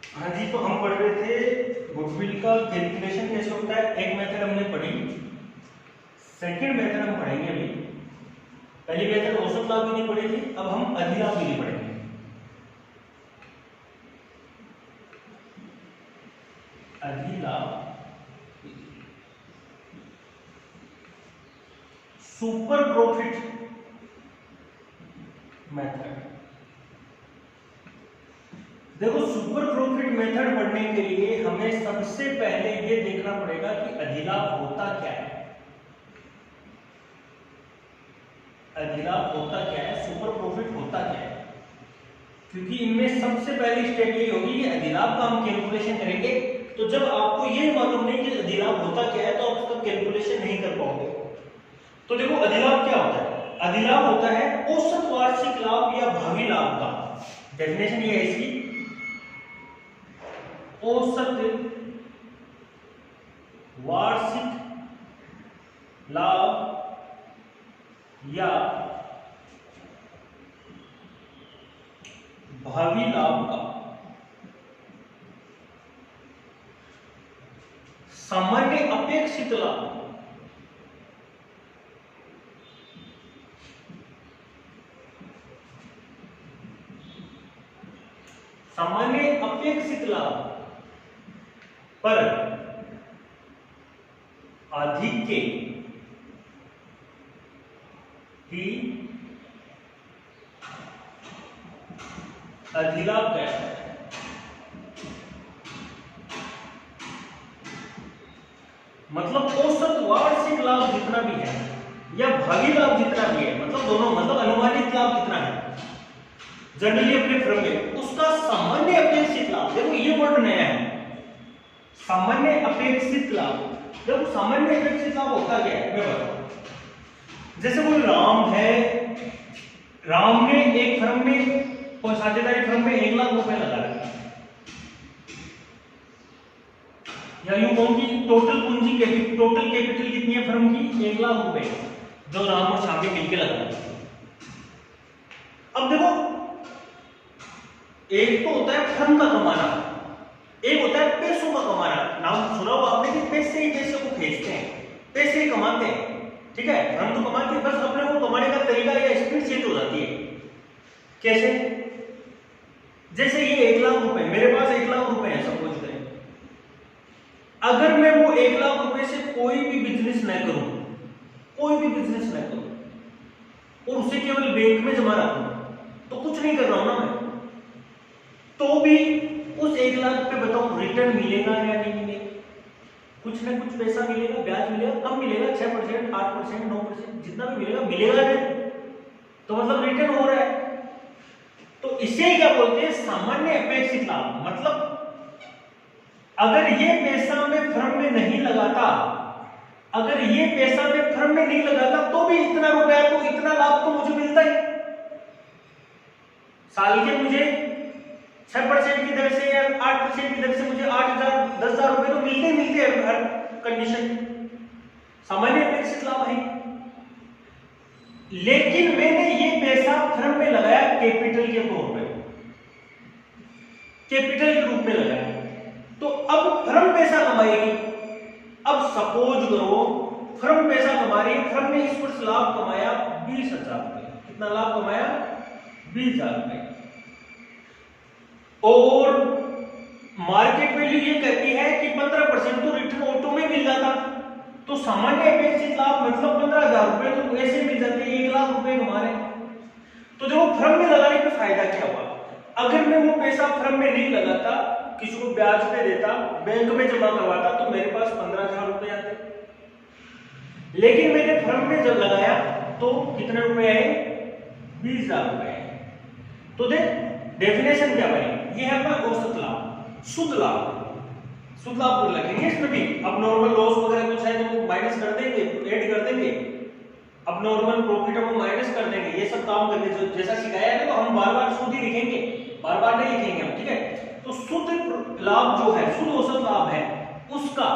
हाँ जी, तो हम पढ़ रहे थे गुडविल का कैलकुलेशन कैसे होता है। एक मेथड हमने पढ़ी, सेकंड मेथड हम पढ़ेंगे अभी। पहली मेथड औसत लाभ विधि पढ़ी थी, अब हम अधिलाभ विधि पढ़ेंगे। अधिलाभ सुपर प्रॉफिट मेथड। देखो, सुपर प्रॉफिट मेथड पढ़ने के लिए हमें सबसे पहले ये देखना पड़ेगा कि अधिलाभ होता क्या है। अधिलाभ होता क्या है, सुपर प्रॉफिट होता क्या है, क्योंकि इनमें सबसे पहली स्टेप ये होगी कि अधिलाभ का हम कैलकुलेशन करेंगे। तो जब आपको ये मालूम नहीं कि अधिलाभ होता क्या है, तो आप उसका कैलकुलेशन नहीं कर पाओगे। तो देखो, अधिलाभ क्या होता है। अधिलाभ होता है औसत वार्षिक लाभ या भावी लाभ का। डेफिनेशन ये है इसकी, औसत वार्षिक लाभ या भावी लाभ का सामान्य अपेक्षित लाभ सामान्य अपेक्षित लाभ पर अधिक ही अधिलाभ कहलाता है। मतलब औसत वार्षिक लाभ जितना भी है या भावी लाभ जितना भी है, मतलब दोनों, मतलब अनुमानित लाभ जितना है जनरली अपने फर्म में, उसका सामान्य अपेक्षित लाभ। देखो, ये वर्ड नया है, सामान्य अपेक्षित लाभ। देखो, सामान्य अपेक्षित लाभ होता क्या है, मैं बताऊं। जैसे कोई राम है, राम ने एक फर्म में और साझेदारी फर्म में 1 लाख रुपए लगा रखे, या यूं कहूं कि टोटल पूंजी टोटल कैपिटल कितनी है फर्म की, 1 लाख रुपए, जो राम और श्याम ने मिलकर लगा रखे। अब देखो, एक तो होता है फर्म का कमाना, एक होता है पैसों का कमाना। नाम सुना होगा आपने कि पैसे ही पैसे को भेजते हैं, पैसे ही कमाते हैं, ठीक है। फर्म तो कमाती है, बस अपने को कमाने का तरीका या स्पीड चेंज हो जाती है। कैसे? जैसे ये 1 लाख रुपए, मेरे पास 1 लाख रुपए है सपोज करें। अगर मैं वो 1 लाख रुपए से कोई भी बिजनेस न करूं, कोई भी बिजनेस न करूं और उसे केवल बैंक में जमा रखूं, तो कुछ नहीं कर रहा हूं ना मैं, तो भी उस 1 लाख पे बताऊं रिटर्न मिलेगा या नहीं मिलेगा? कुछ ना कुछ पैसा मिलेगा, ब्याज मिलेगा, कम मिलेगा, 6%, 8%, 9%, जितना भी मिलेगा, मिलेगा नहीं, तो मतलब रिटर्न हो रहा है। तो इसे क्या बोलते हैं, सामान्य अपेक्षित लाभ। मतलब अगर ये पैसा मैं फर्म में नहीं लगाता, अगर ये पैसा मैं फर्म में नहीं लगाता, तो भी इतना रुपया, तो इतना लाभ तो मुझे मिलता ही। साल के मुझे 6% की दर से या 8% की दर से मुझे 8,000, 10,000 रुपए तो मिलते ही मिलते हैं हर कंडीशन। सामान्य अपेक्षित लाभ है। लेकिन मैंने ये पैसा फर्म में लगाया कैपिटल के तौर पे, कैपिटल के रूप में लगाया, तो अब फर्म पैसा कमाएगी। अब सपोज करो फर्म पैसा कमा रही है, फर्म ने इस वर्ष लाभ कमाया 20,000 रुपए। कितना लाभ कमाया? 20,000 रुपए। और मार्केट वैल्यू ये कहती है कि 15% तो रिटर्न ऑटो में मिल जाता। तो सामान्य अपेक्षित लाभ मतलब 15,000 रुपए तो ऐसे मिल जाते हैं, 1 लाख रुपए हमारे। तो देखो, फर्म में लगाने का फायदा क्या हुआ। अगर मैं वो पैसा फर्म में नहीं लगाता, किसी को ब्याज पे देता, बैंक में जमा करवाता, तो मेरे पास 15,000 रुपए आते। लेकिन मैंने फर्म में जब लगाया तो कितने रुपए आए? 20,000 रुपए। तो देख, डेफिनेशन क्या बनी, ये है अपना औसत लाभ, शुद्ध लाभ। शुद्ध लाभ को लगेंगे इसमें भी। अब नॉर्मल लॉस वगैरह कुछ है तो माइनस कर देंगे, ऐड कर देंगे। अब नॉर्मल प्रॉफिट हम माइनस कर देंगे, ये सब काम करके जो जैसा सिखाया है, तो हम बार-बार शुद्ध ही लिखेंगे, बार-बार नहीं लिखेंगे हम, ठीक है। तो शुद्ध लाभ जो है, शुद्ध औसत लाभ है, उसका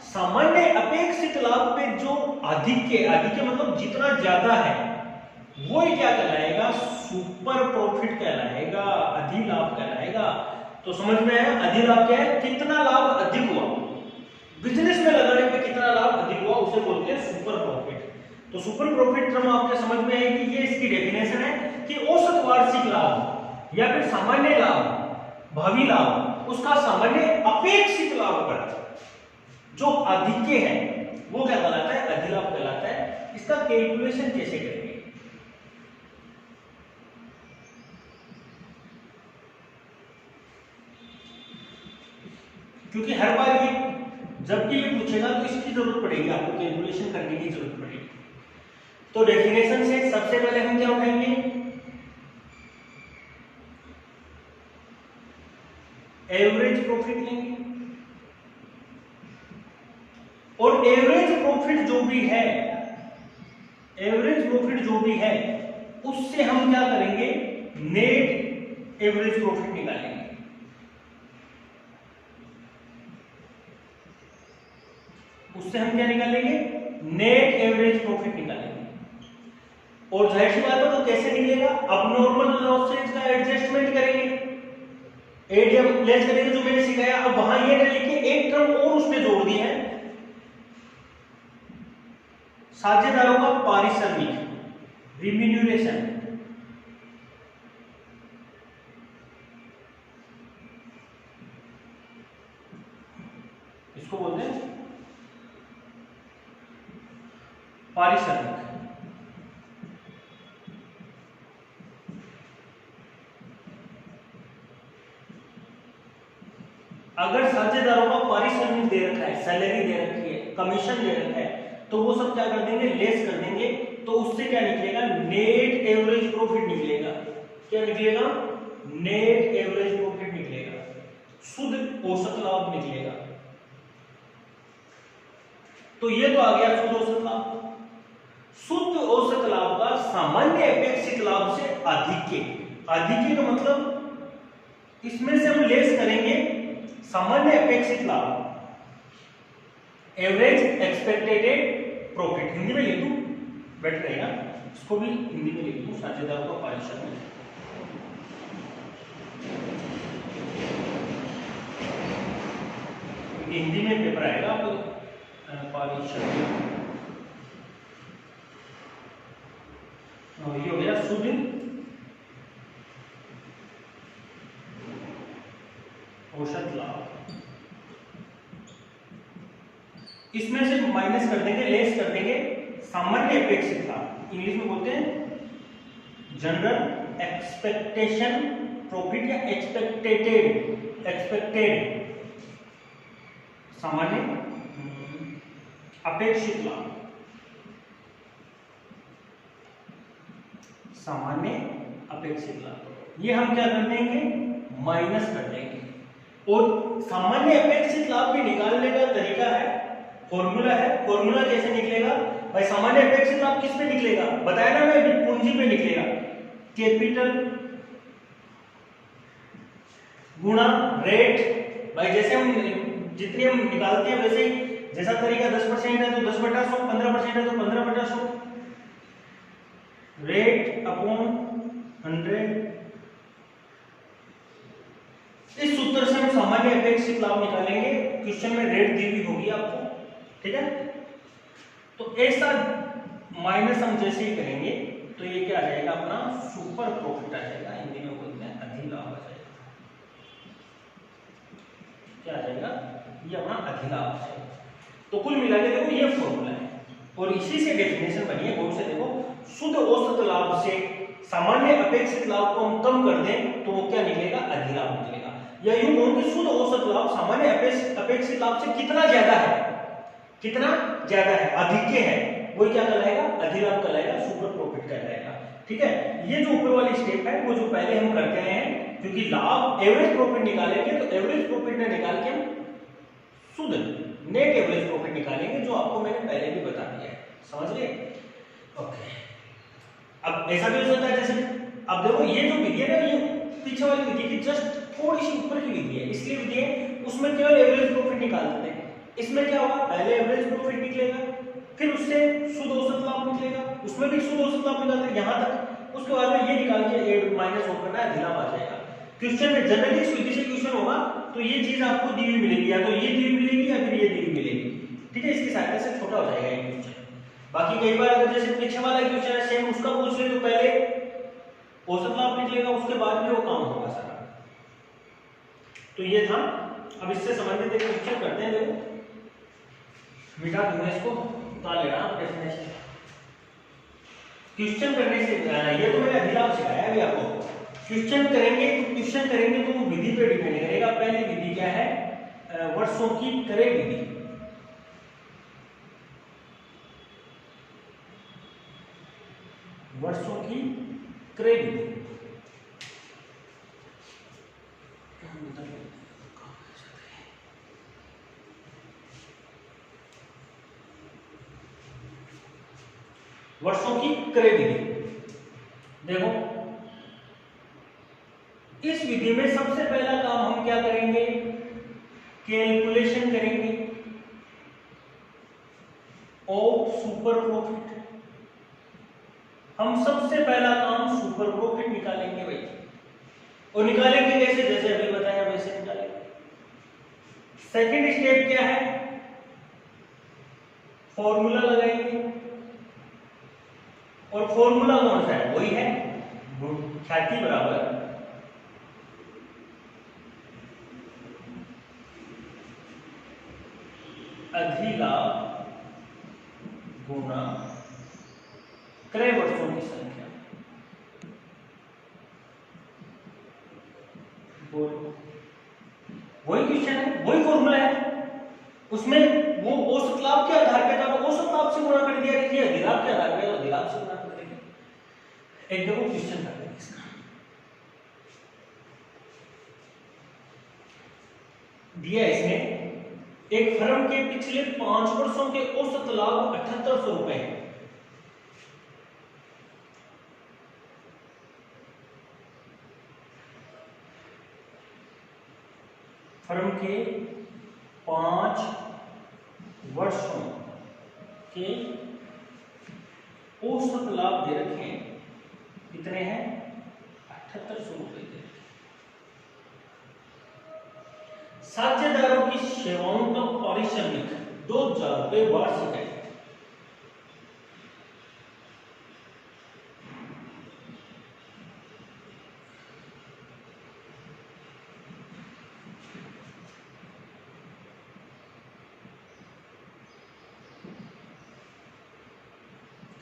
सामान्य अपेक्षित लाभ पे जो अधिक के मतलब जितना ज्यादा है, वो क्या कहलाएगा? सुपर प्रॉफिट कहलाएगा, अधिलाभ कहलाएगा। तो समझ में आया, अधिलाभ क्या है, कितना लाभ अधिक हुआ, बिजनेस में लगाने पे कितना लाभ अधिक हुआ उसे बोलते हैं सुपर प्रॉफिट। तो सुपर प्रॉफिट टर्म आपके समझ में है कि ये इसकी डेफिनेशन है कि औसत वार्षिक लाभ या फिर सामान्य लाभ, भावी लाभ, उसका सामान्य अपेक्षित लाभ पर जो अधिक है वो क्या कहलाता है, अधिलाभ कहलाता है। इसका कैलकुलेशन कैसे करेंगे, क्योंकि हर बार ये जब भी ये पूछेगा तो इसकी जरूरत पड़ेगी, आपको कैलकुलेशन करने की जरूरत पड़ेगी। तो डेफिनेशन से सबसे पहले हम क्या उठाएंगे, एवरेज प्रॉफिट लेंगे, और एवरेज प्रॉफिट जो भी है, एवरेज प्रॉफिट जो भी है उससे हम क्या करेंगे, नेट एवरेज प्रॉफिट निकालेंगे। उससे हम क्या निकालेंगे, नेट एवरेज प्रॉफिट निकालेंगे। और जाहिर सी बात है तो कैसे निकलेगा, अब नॉर्मल लॉसेज का एडजस्टमेंट करेंगे, एडीएम लेस करेंगे जो मैंने सिखाया। अब वहां ये ना लिखे, एक टर्म और उसमें जोड़ दिया है, साझेदारों का पारिश्रमिक, रिम्यूनरेशन। इसको बोलते हैं पारिश्रमिक। अगर साझेदारों का पारिश्रमिक दे रखा है, सैलरी दे रखी है, कमीशन दे रखा है, तो वो सब क्या कर देंगे, लेस कर देंगे। तो उससे क्या निकलेगा, नेट एवरेज प्रॉफिट निकलेगा। क्या निकलेगा, नेट एवरेज प्रॉफिट निकलेगा, शुद्ध औसत लाभ निकलेगा। तो ये तो आ गया शुद्ध औसत लाभ। शुद्ध औसत लाभ का सामान्य अपेक्षित लाभ से अधिक, अधिक का मतलब इसमें से हम लेस करेंगे सामान्य अपेक्षित लाभ, एवरेज एक्सपेक्टेड प्रॉफिट। हिंदी में लिख दूं, बेटर रहेगा, इसको भी हिंदी में लिख दूं, साझेदारों का पारिश्रमिक। हिंदी में पेपर आएगा आपको, पारिश्रमिक। ये हो गया शुद्ध औसत लाभ। इसमें से माइनस कर देंगे, लेस कर देंगे सामान्य अपेक्षित लाभ, इंग्लिश में बोलते हैं जनरल एक्सपेक्टेशन प्रॉफिट या एक्सपेक्टेड सामान्य अपेक्षित लाभ, सामान्य अपेक्षित लाभ। ये हम क्या कर देंगे, माइनस कर देंगे। और सामान्य अपेक्षित लाभ भी निकालने का तरीका है, फॉर्मूला है। फॉर्मूला कैसे निकलेगा भाई, सामान्य अपेक्षित लाभ किस पे निकलेगा, बताया ना मैं, पूंजी पे निकलेगा। कैपिटल गुणा रेट, भाई जैसे हम जितनी हम निकालते हैं वैसे ही, जैसा तरीका 10% है तो 10/100, 15% है तो 15/100, रेट अपॉन 100। इस सूत्र से हम सामान्य अपेक्षित लाभ निकालेंगे। क्वेश्चन में रेट दी हुई होगी आपको, ठीक है। तो ऐसा माइनस हम जैसे ही करेंगे तो ये क्या आ जाएगा, अपना सुपर प्रॉफिट आ जाएगा, हिंदी में बोलते हैं अधिलाभ आ जाएगा। क्या आ जाएगा, ये अपना अधिलाभ आ जाएगा। तो कुल मिला के देखो ये फॉर्मूला है, और इसी से डेफिनेशन बनी है। गौर से देखो, शुद्ध औसत लाभ से सामान्य अपेक्षित लाभ को हम कम कर दें तो वो क्या निकलेगा, अधिलाभ निकलेगा। या यूं कहूं कि शुद्ध औसत लाभ सामान्य अपेक्षित लाभ से कितना ज्यादा है, कितना ज्यादा है, अधिक है, वो क्या कहलाएगा, अधिलाभ कहलाएगा, सुपर प्रॉफिट कहलाएगा। ठीक है, ये जो ऊपर वाली स्टेप है वो जो पहले हम करते हैं, क्योंकि लाभ एवरेज प्रॉफिट निकालेंगे तो एवरेज प्रॉफिट ने निकाल के हम शुद्ध नेट एवरेज प्रॉफिट निकालेंगे, जो आपको मैंने पहले भी बता दिया है। समझ गए, ओके। अब ऐसा भी हो सकता है, जैसे अब देखो ये जो विधि है ना, ये पीछे वाली विधि की जस्ट थोड़ी सी ऊपर की विधि है, इसलिए विधि है उसमें केवल एवरेज प्रॉफिट निकाल देते हैं। इसमें क्या होगा, पहले एवरेज प्रॉफिट निकलेगा, फिर उससे शुद्ध औसत लाभ निकलेगा, उसमें भी शुद्ध औसत लाभ निकालते हैं यहां तक, उसके बाद में ये निकाल के माइनस होकर ना अधिलाभ आ जाएगा। क्वेश्चन में जनरली इस विधि से क्वेश्चन होगा तो ये चीज आपको दी हुई मिलेगी, या तो ये दी हुई मिलेगी या फिर ये दी हुई मिलेगी, ठीक है। इसकी सहायता से छोटा हो जाएगा ये क्वेश्चन। बाकी कई बार अगर जैसे पीछे वाला क्वेश्चन है सेम उसका पूछ ले तो पहले औसत लाभ निकलेगा, उसके बाद में वो काम होगा सारा। तो ये था। अब इससे संबंधित एक क्वेश्चन करते हैं, देखो मिटा दूंगा इसको, उतार लेना आप डेफिनेशन। क्वेश्चन करने से ये तो मैंने अधिलाभ सिखाया अभी आपको। क्वेश्चन करेंगे तो विधि पे डिपेंड करेगा। पहली विधि क्या है, वर्षों की क्रय विधि। वर्षों की क्रय विधि वर्षों की क्रय विधि। देखो इस विधि में सबसे पहला काम हम क्या करेंगे, कैलकुलेशन करेंगे ऑफ सुपर प्रॉफिट। हम सबसे पहला काम सुपर प्रॉफिट निकालेंगे भाई, और निकालेंगे कैसे, जैसे अभी बताया वैसे निकालेंगे। सेकंड स्टेप क्या है, फॉर्मूला लगाएंगे, और फॉर्मूला कौन सा है, वही है ख्याति बराबर अधिलाभ गुना क्रय वर्षों की संख्या। वही क्वेश्चन है, वही फॉर्मूला है, उसमें वो औसत लाभ के आधार पे था तो औसत लाभ से गुणा कर दिया, देखिए अधिलाभ के आधार पे तो अधिलाभ से गुणा कर देंगे। एक देखो क्वेश्चन कर देंगे इसका। दिया इसमें एक फर्म के पिछले 5 वर्षों के औसत लाभ 7800 रुपए है। फर्म के 5 वर्षों के औसत लाभ दे रखे हैं, कितने हैं, 7800 रुपए दे रखे। साझेदारों की सेवाओं का पारिश्रमिक 2000 रुपए वार्षिक है।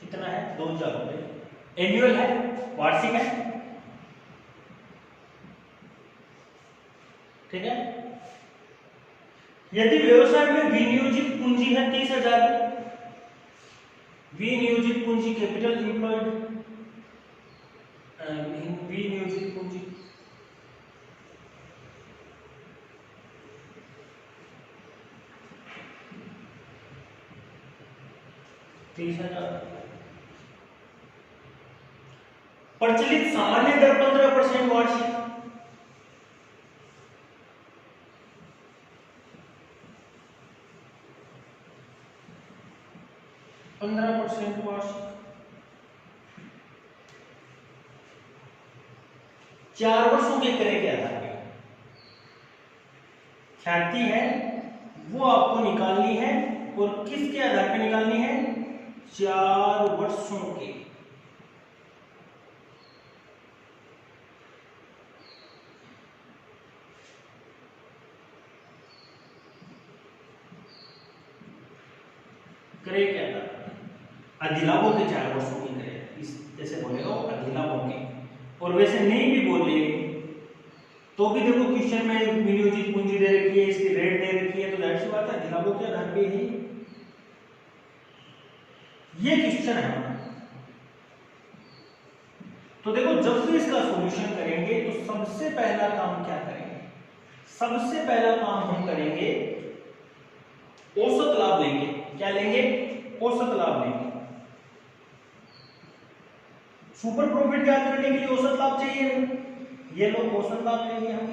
कितना है, 2000 रुपए। एनुअल है, वार्षिक है, ठीक है। यदि व्यवसाय में विनियोजित पूंजी है 30,000, विनियोजित पूंजी कैपिटल इंप्लॉयड, विनियोजित पूंजी प्रचलित सामान्य दर 15% वार्षिक, वार्षिक। 4 वर्षों के क्रय के आधार पे ख्याति है वो आपको निकालनी है, और किसके आधार पे निकालनी है, 4 वर्षों के। क्रय के आधार अधिलाभों के 4 वर्षों की क्रय, इस जैसे बोलेगा अधिलाभों के। और वैसे नहीं भी बोले तो भी देखो क्वेश्चन में विनियोजित पूंजी दे रखी है, इसकी रेट दे रखी है, तो जाहिर सी बात है अधिलाभों के आधार पे ही ये क्वेश्चन है। तो देखो जब भी इसका सॉल्यूशन करेंगे तो सबसे पहला काम क्या करेंगे, सबसे पहला काम हम करेंगे औसत लाभ लेंगे। क्या लेंगे, औसत लाभ लेंगे। सुपर प्रॉफिट ज्ञात करने के लिए औसत लाभ चाहिए, ये लोग औसत लाभ लेंगे हम।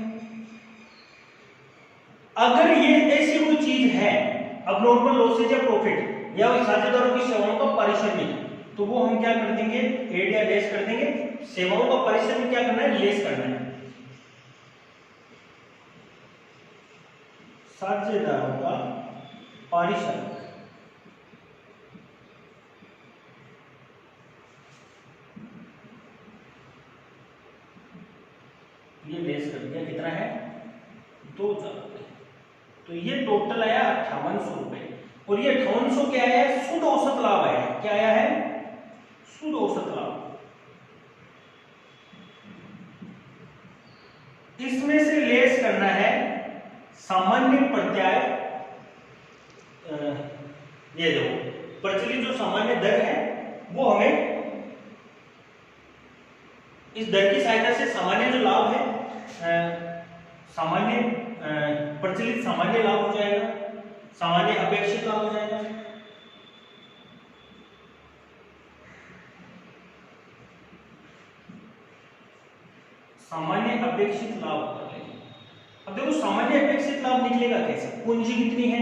अगर ये ऐसी कोई चीज है, अब नॉर्मल लॉसेज या प्रॉफिट या साझेदारों की सेवाओं का पारिश्रमिक, तो वो हम क्या कर देंगे, एड या लेस कर देंगे। सेवाओं का पारिश्रमिक क्या करना है, लेस करना है। साझेदारों का पारिश्रमिक। ये लेस कर दिया, कितना है 2000 रुपये। तो ये टोटल आया 5800 रुपये। और ये 5800 क्या आया है, शुद्ध औसत लाभ आया है। क्या आया है, शुद्ध औसत लाभ। इसमें से लेस करना है सामान्य प्रत्याय, ये देखो प्रचलित जो सामान्य दर है वो हमें इस दर की सहायता से सामान्य जो लाभ है, सामान्य प्रचलित सामान्य लाभ हो जाएगा, सामान्य अपेक्षित लाभ हो जाएगा। सामान्य अपेक्षित लाभ कर लेंगे। अब देखो सामान्य अपेक्षित लाभ निकलेगा कैसे, पूंजी कितनी है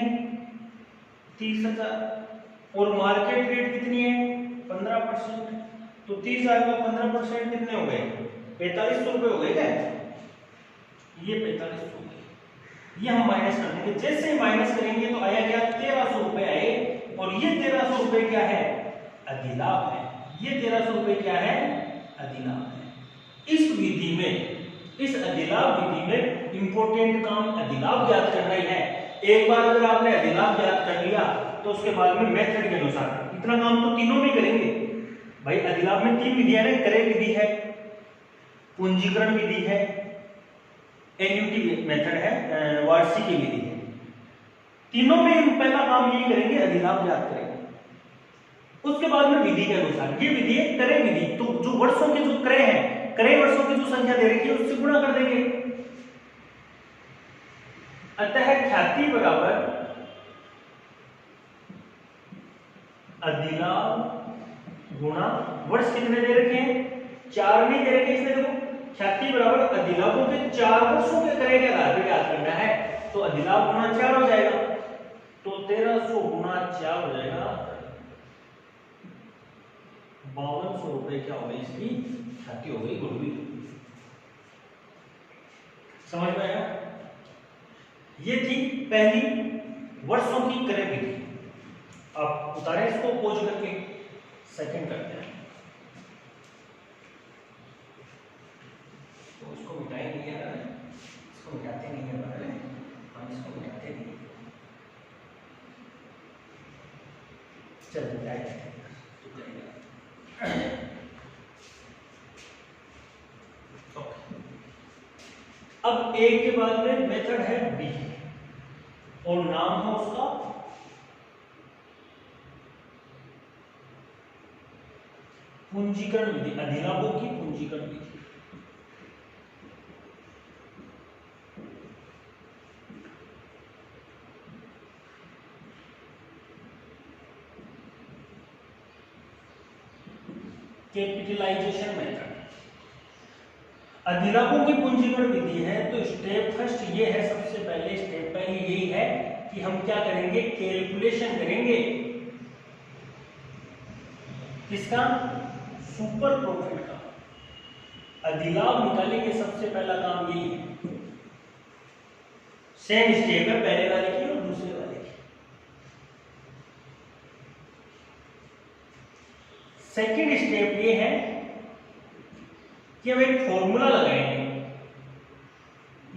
30,000 और मार्केट रेट कितनी है 15%। तो 30,000 का 15% कितने हो गए, 4500 रुपये हो गए क्या, ये 4500 हो गए। ये हम माइनस कर देंगे। जैसे ही माइनस करेंगे तो आया क्या, 1300 रुपये आए। और ये 1300 रुपये क्या है, अधिलाभ है। ये 1300 रुपये क्या है, अधिलाभ है। इस विधि में, इस अधिलाभ विधि में इंपॉर्टेंट काम अधिलाभ ज्ञात करना ही है। एक बार अगर आपने अधिलाभ ज्ञात कर लिया तो उसके बाद में मेथड के अनुसार इतना काम तो तीनों में करेंगे भाई। अधिलाभ में 3 विधियां हैं, क्रय विधि है, पूंजीकरण विधि है, एन्युटी मेथड है, वार्षिकी विधि है। तीनों में पहला काम यही करेंगे, अधिलाभ ज्ञात करेंगे। उसके बाद में विधि के अनुसार, ये विधि है क्रय विधि। तो जो वर्षों के जो क्रय है, क्रय वर्षों की जो संख्या दे रखी है उससे गुणा कर देंगे। अतः ख्याति बराबर अधिलाभ गुणा वर्ष कितने दे रखे हैं, 4 नहीं दे रखे। इसमें देखो ख्याति बराबर अधिलाभों के 4 वर्षों के क्रय के आधार पर ज्ञात करना है। तो अधिलाभ गुणा 4 हो जाएगा। तो 1300 गुणा 4 हो जाएगा 5200 रुपए। क्या हो गई, इसकी ख्याति हो गई, गुडविल। समझ में आया। ये थी पहली वर्षों की क्रय विधि। आप उतारें इसको पोज करके, सेकंड करते हैं। तो इसको मिटाएंगे यार, इसको मिटाते नहीं है पहले, हम इसको मिटाते नहीं। चल मिटाएंगे। अब एक के बाद में मेथड है बी और नाम है उसका पूंजीकरण विधि, अधिलाभों की पूंजीकरण विधि। Capitalisation method. अधिलाभों की पूंजीकरण विधि है तो स्टेप फर्स्ट ये है, सबसे पहले स्टेप पहले यही है कि हम क्या करेंगे, कैलकुलेशन करेंगे किसका, सुपर प्रॉफिट का। अधिलाभ निकालेंगे, सबसे पहला काम यही है। सेम स्टेप है पहले वाले की और दूसरे वाले की। सेकंड स्टेप ये है कि हम एक फॉर्मूला लगाएंगे।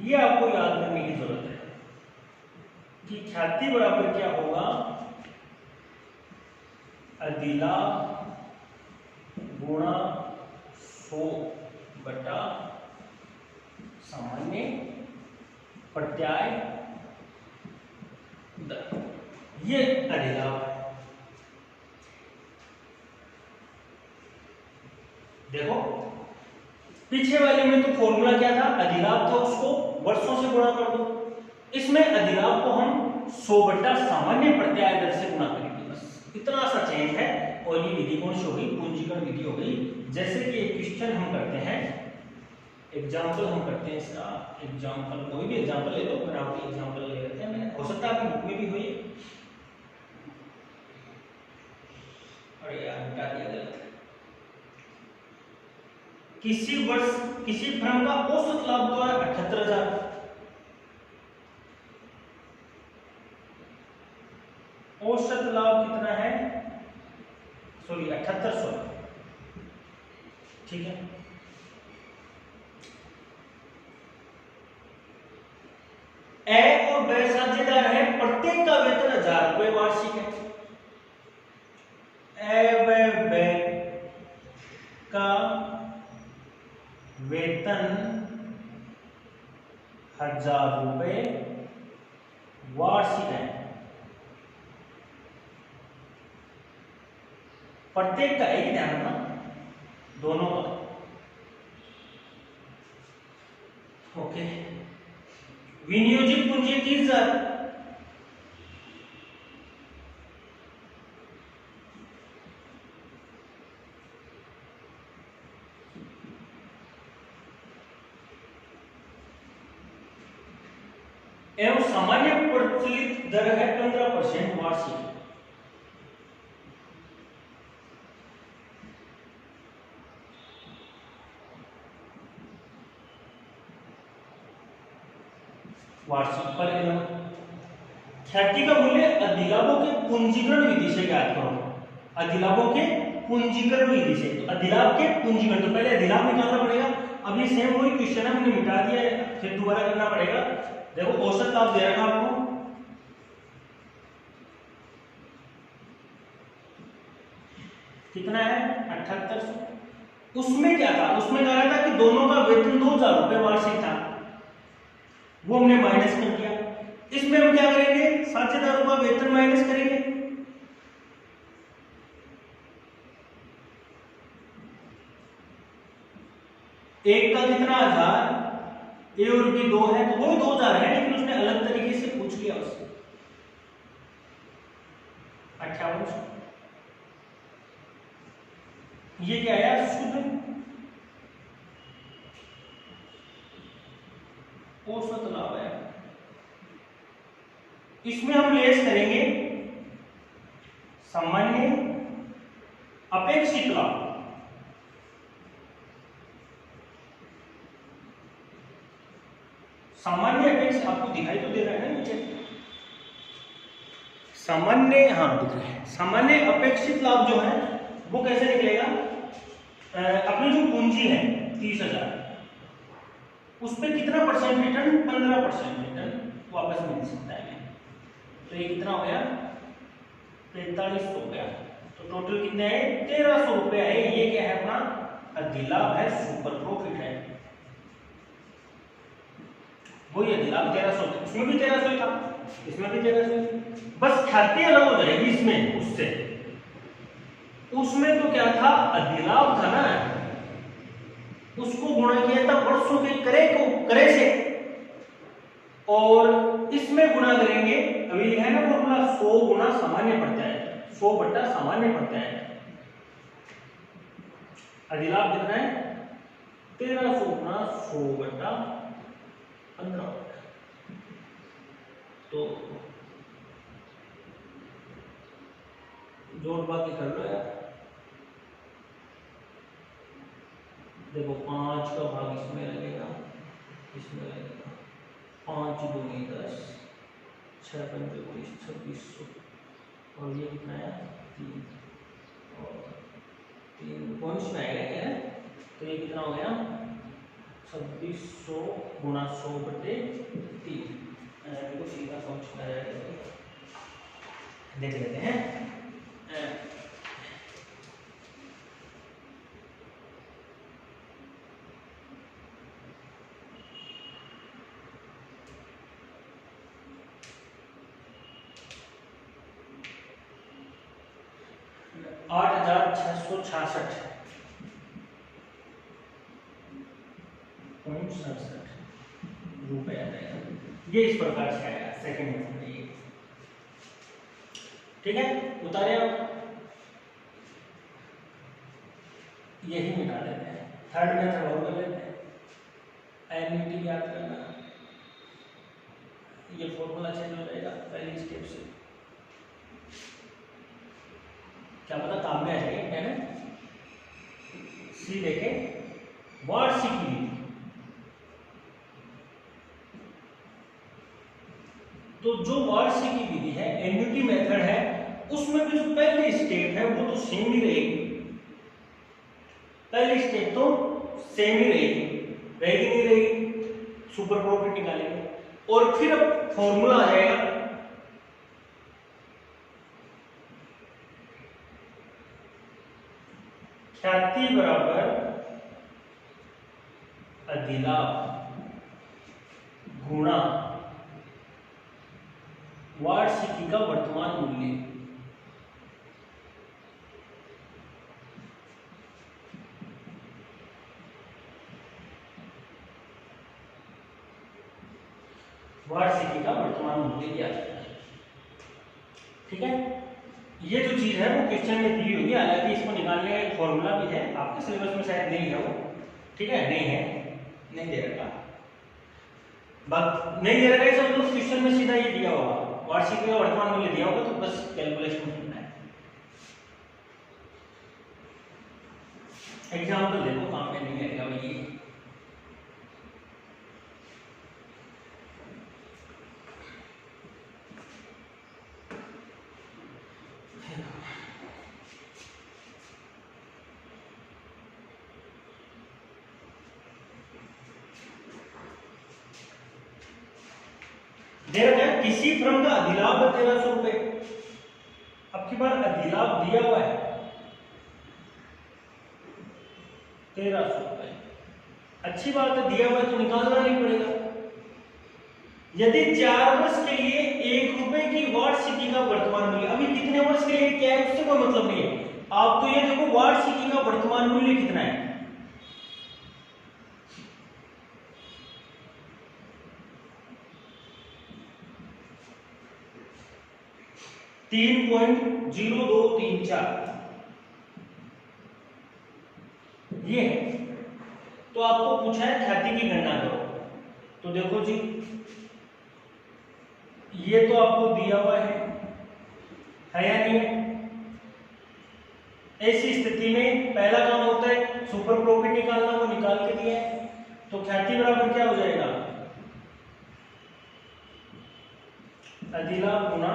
ये आपको याद करने की जरूरत है कि ख्याति बराबर क्या होगा, अधिलाभ गुणा 100 बटा सामान्य प्रत्याय दर। ये अधिलाभ है। देखो पीछे वाले में तो फॉर्मूला क्या था, अधिलाभ था, उसको वर्षों से गुणा कर दो। इसमें अधिलाभ को हम 100 बटा सामान्य प्रत्याय दर से गुणा करेंगे। बस इतना सा चेंज है। और ये विधि कौन सी हो गई, पूंजीकरण विधि हो गई। जैसे कि एक क्वेश्चन हम करते हैं, एग्जाम्पल हम करते हैं इसका। एग्जाम्पल कोई भी एग्जाम्पल ले लो, पर आपकी एग्जाम्पल ले लेते हैं। मैंने हो सकता है आपकी बुक में भी हुई। अरे यार मिटा दिया गलत। किसी वर्ष किसी फर्म का औसत लाभ तो है 78,000। सॉरी 7800, ठीक है। ए और बे साझेदार है, प्रत्येक का वेतन 1000 रुपए वार्षिक है। ए व बे का वेतन 1000 रुपए वार्षिक है। प्रत्येक का एक ध्यान रखना, दोनों का। ओके, विनियोजित पूंजी 30,000। एवं सामान्य प्रचलित दर है 15% वार्षिक। वार्षिक परिणाम। ख्याति का मूल्य अधिलाभों के पूंजीकरण विधि से ज्ञात करो। अधिलाभों के पूंजीकरण विधि से, तो अधिलाभ के पूंजीकरण, तो पहले अधिलाभ निकालना पड़ेगा। अभी सेम वही क्वेश्चन है, हमने मिटा दिया है, फिर दोबारा करना पड़ेगा। देखो औसत लाभ दे रखा आपको, कितना है 7800। उसमें क्या था, उसमें कहा था कि दोनों का वेतन 2000 रुपए वार्षिक था, वो हमने माइनस कर दिया। इसमें हम क्या करेंगे, साझेदारों का वेतन माइनस करेंगे। एक का कितना 1000, ए और बी 2 है, तो वो 2000 है, लेकिन उसने अलग तरीके से पूछ लिया उससे 5800। ये क्या है, शुद्ध औसत लाभ है। इसमें हम लेस करेंगे सामान्य अपेक्षित लाभ। सामान्य अपेक्षित आपको दिखाई तो दे रहा है ना नीचे, सामान्य, हाँ दिख रहा है। सामान्य अपेक्षित लाभ जो है वो कैसे निकलेगा, अपनी जो पूंजी है 30,000, उस पर कितना परसेंट रिटर्न, 15% रिटर्न वापस मिल सकता है। तो ये कितना हो गया, 4500 हो गया। तो टोटल कितने है, 1300 रुपया है। ये क्या है, अपना अधिलाभ है, सुपर प्रॉफिट है। वही अधिलाभ 1300, इसमें भी 1300 था, इसमें भी 1300, बस ख्याति अलग हो जाएगी इसमें उससे। उसमें तो क्या था, अधिलाभ था ना, उसको गुणा किया था वर्षों के करे से, और इसमें गुणा करेंगे, अभी है ना फॉर्मूला 100 गुणा सामान्य पड़ता है, 100 बट्टा सामान्य पड़ता है। अधिलाभ कितना है, 1300 गुणा 100 बट्टा 15। तो जोड़ बाकी कर लो यार। देखो 5 का भाग इसमें लगेगा, इसमें लगेगा 5 दूनी 10, 6 पंजे 2600, और ये कितना है 3, और 3 कौन इसमें आएगा क्या है, तो ये कितना हो गया 2600 गुणा 100 बटे 3। देखो सीधा समझ में आएगा, देख लेते हैं। 8666 रुपए आ जाएगा। ये इस प्रकार से आएगा सेकंड मेथड में, ये ठीक है। उतारे आप, यही मिटा देते हैं। थर्ड मेथड और कर लेते हैं। एनयूटी याद करना, ये फॉर्मूला चेंज हो जाएगा पहली स्टेप से, क्या पता काम में आ जाएगा, है ना। सी देखें, वार्षिक विधि, तो जो वार्षिक विधि है, एन्युटी मेथड है, उसमें भी जो पहली स्टेप है वो तो सेम ही रहेगी, पहली स्टेप तो सेम ही रहेगी, रहेगी नहीं रहेगी, सुपर प्रॉफिट निकालेंगे और फिर अब फॉर्मूला आ जाएगा ख्याति बराबर अधिलाभ गुणा वार्षिकी का वर्तमान मूल्य। वार्षिकी का वर्तमान मूल्य दिया जाता है। ठीक है, ये जो चीज है वो क्वेश्चन में दी होगी, हालांकि इसको निकालने का एक फॉर्मूला भी है, आपके सिलेबस में शायद नहीं है वो, ठीक है, नहीं है, नहीं दे रखा, बात नहीं दे रखा है, सब लोग क्वेश्चन में सीधा ये दिया होगा, वार्षिकी का वर्तमान मूल्य दिया होगा, तो बस कैलकुलेशन करना है। एग्जाम्पल देखो काम में नहीं आएगा भाई, दे रखा है किसी फर्म का अधिलाभ है 1300 रुपए, अब की बार अधिलाभ दिया हुआ है 1300 रुपए, अच्छी बात है, दिया हुआ है तो निकालना नहीं पड़ेगा। यदि 4 वर्ष के लिए 1 रुपए की वार्षिकी का वर्तमान मूल्य, अभी कितने वर्ष के लिए क्या है उससे कोई मतलब नहीं है, आप तो ये देखो वार्षिकी का वर्तमान मूल्य कितना है, $3.0234 ये है। तो आपको पूछा है ख्याति की गणना करो, तो देखो जी ये तो आपको दिया हुआ है या नहीं है? ऐसी स्थिति में पहला काम होता है सुपर प्रॉफिट निकालना, वो निकाल के दिया है, तो ख्याति बराबर क्या हो जाएगा, अधिलाभ गुना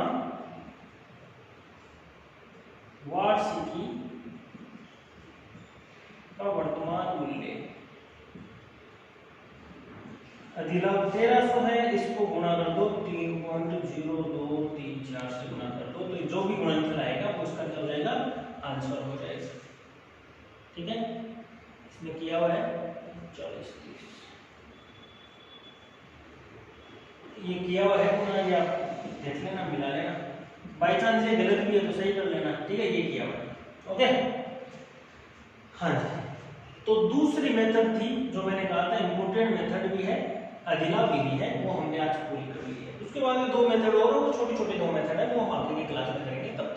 वार्षिकी का वर्तमान मूल्य। अधिलाभ 1300 है, इसको गुणा कर दो 3.0234 से गुणा कर दो, तो जो भी गुणनफल आएगा वो उसका क्या हो जाएगा, आंसर हो जाएगा। ठीक है, इसमें किया हुआ है 40-30, ये किया हुआ है गुणा, ये आप देख लेना, मिला लेना, बाई चांस ये गलत भी है तो सही कर लेना। ठीक है, ये किया हुआ है, ओके। हाँ जी, तो दूसरी मेथड थी जो मैंने कहा था इम्पोर्टेंट मेथड भी है, अधिलाभ विधि है, वो हमने आज पूरी कर ली है। उसके बाद में 2 मेथड और, वो छोटे छोटे 2 मेथड है, वो हम आगे की क्लास में करेंगे तब।